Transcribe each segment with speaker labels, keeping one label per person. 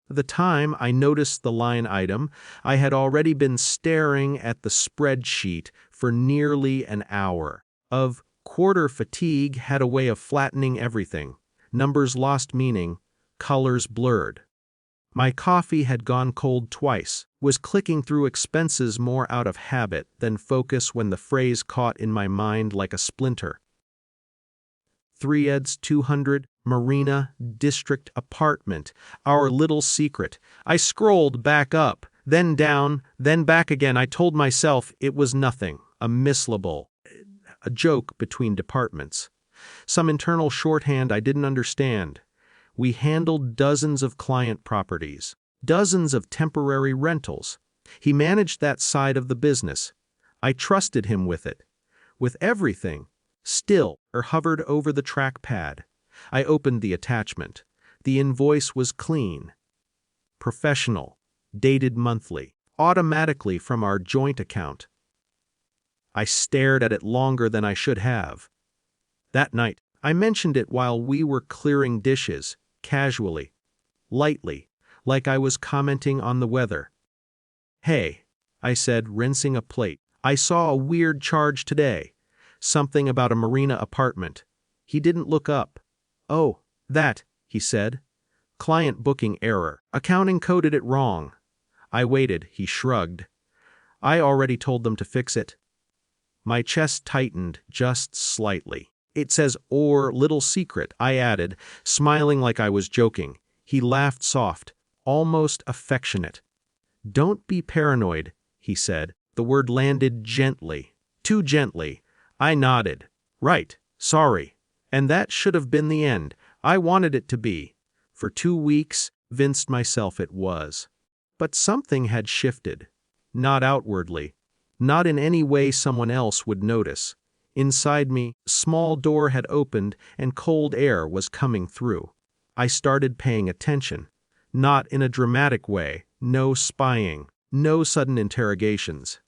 Speaker 1: The time I noticed the line item, I had already been staring at the spreadsheet for nearly an hour. Of quarter fatigue had a way of flattening everything. Numbers lost meaning, colors blurred. My coffee had gone cold twice, was clicking through expenses more out of habit than focus when the phrase caught in my mind like a splinter. 3eds 200, Marina, district apartment, our little secret. I scrolled back up, then down, then back again. I told myself it was nothing, a missyllable, a joke between departments. Some internal shorthand I didn't understand. We handled dozens of client properties, dozens of temporary rentals. He managed that side of the business. I trusted him with it. With everything. Still, hovered over the trackpad. I opened the attachment. The invoice was clean. Professional. Dated monthly. Automatically from our joint account. I stared at it longer than I should have. That night, I mentioned it while we were clearing dishes, casually, lightly, like I was commenting on the weather. "Hey," I said, rinsing a plate, "I saw a weird charge today. Something about a Marina apartment." He didn't look up. "Oh, that," he said. "Client booking error. Accounting coded it wrong." I waited, he shrugged. "I already told them to fix it." My chest tightened just slightly. "It says, or little secret," I added, smiling like I was joking. He laughed soft, almost affectionate. "Don't be paranoid," he said. The word landed gently, too gently. I nodded. "Right, sorry." And that should have been the end. I wanted it to be. For 2 weeks, convinced myself it was. But something had shifted. Not outwardly. Not in any way someone else would notice. Inside me, a small door had opened and cold air was coming through. I started paying attention. Not in a dramatic way, no spying, no sudden interrogations.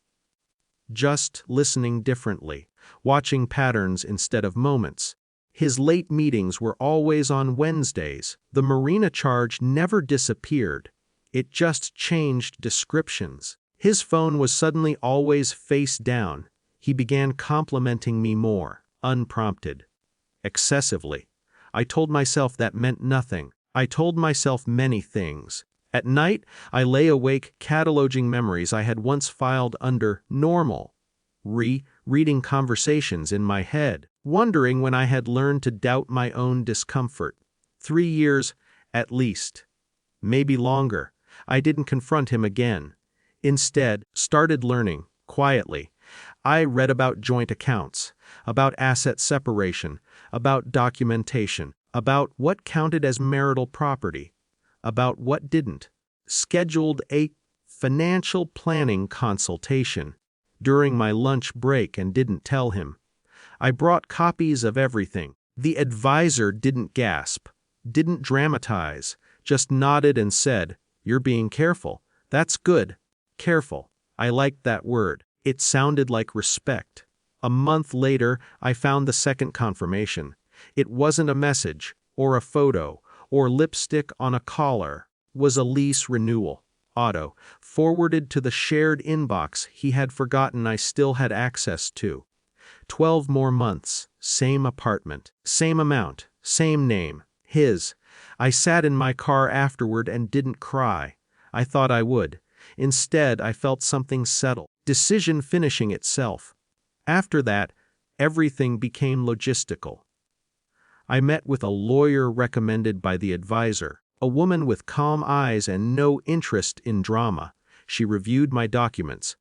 Speaker 1: Just listening differently, watching patterns instead of moments. His late meetings were always on Wednesdays. The Marina charge never disappeared. It just changed descriptions. His phone was suddenly always face down. He began complimenting me more, unprompted. Excessively. I told myself that meant nothing. I told myself many things. At night, I lay awake cataloging memories I had once filed under normal. Reading conversations in my head, wondering when I had learned to doubt my own discomfort. 3 years, at least. Maybe longer. I didn't confront him again. Instead, started learning, quietly. I read about joint accounts, about asset separation, about documentation, about what counted as marital property, about what didn't. Scheduled a financial planning consultation during my lunch break and didn't tell him. I brought copies of everything. The advisor didn't gasp, didn't dramatize, just nodded and said, "You're being careful. That's good. Careful." I liked that word. It sounded like respect. A month later, I found the second confirmation. It wasn't a message, or a photo, or lipstick on a collar. It was a lease renewal. Auto, forwarded to the shared inbox he had forgotten I still had access to. 12 more months, same apartment, same amount, same name, his. I sat in my car afterward and didn't cry. I thought I would. Instead, I felt something settle, decision finishing itself. After that, everything became logistical. I met with a lawyer recommended by the advisor, a woman with calm eyes and no interest in drama. She reviewed my documents.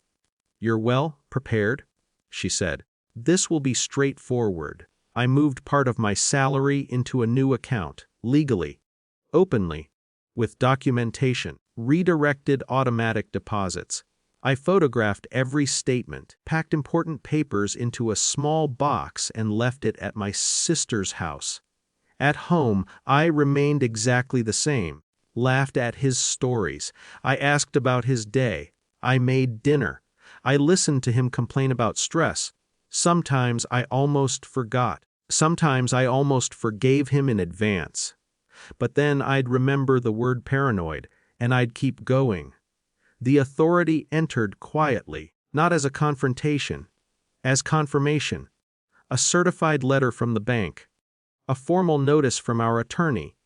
Speaker 1: "You're well prepared," she said. "This will be straightforward." I moved part of my salary into a new account, legally, openly, with documentation, redirected automatic deposits. I photographed every statement, packed important papers into a small box and left it at my sister's house. At home, I remained exactly the same, laughed at his stories. I asked about his day. I made dinner. I listened to him complain about stress. Sometimes I almost forgot. Sometimes I almost forgave him in advance. But then I'd remember the word paranoid, and I'd keep going. The authority entered quietly, not as a confrontation, as confirmation. A certified letter from the bank, a formal notice from our attorney,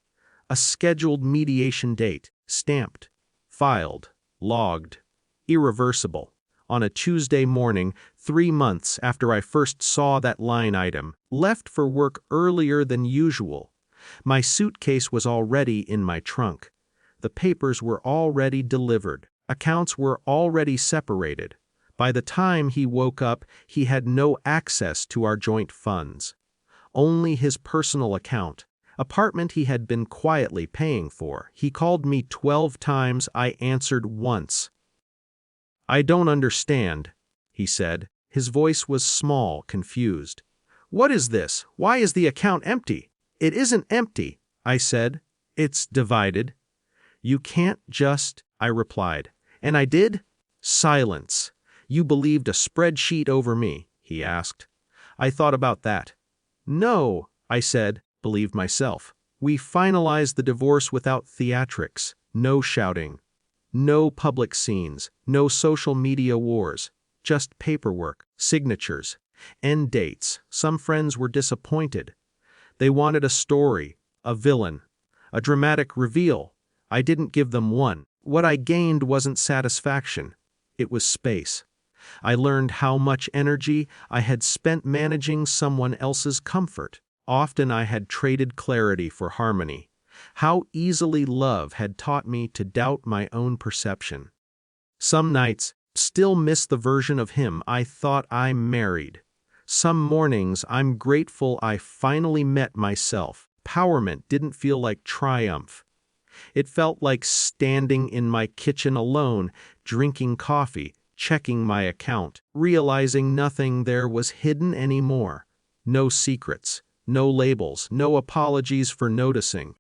Speaker 1: a scheduled mediation date, stamped, filed, logged, irreversible. On a Tuesday morning, 3 months after I first saw that line item, left for work earlier than usual. My suitcase was already in my trunk. The papers were already delivered. Accounts were already separated. By the time he woke up, he had no access to our joint funds. Only his personal account, apartment he had been quietly paying for. He called me 12 times. I answered once. "I don't understand," he said. His voice was small, confused. "What is this? Why is the account empty?" "It isn't empty," I said. "It's divided." "You can't just," I replied. "And I did?" Silence. "You believed a spreadsheet over me?" he asked. I thought about that. "No," I said, believed myself. "We finalized the divorce without theatrics, no shouting, no public scenes, no social media wars, just paperwork, signatures, end dates." Some friends were disappointed. They wanted a story, a villain, a dramatic reveal. I didn't give them one. What I gained wasn't satisfaction. It was space. I learned how much energy I had spent managing someone else's comfort. Often I had traded clarity for harmony. How easily love had taught me to doubt my own perception. Some nights, still miss the version of him I thought I married. Some mornings, I'm grateful I finally met myself. Empowerment didn't feel like triumph. It felt like standing in my kitchen alone, drinking coffee, checking my account, realizing nothing there was hidden anymore. No secrets, no labels, no apologies for noticing.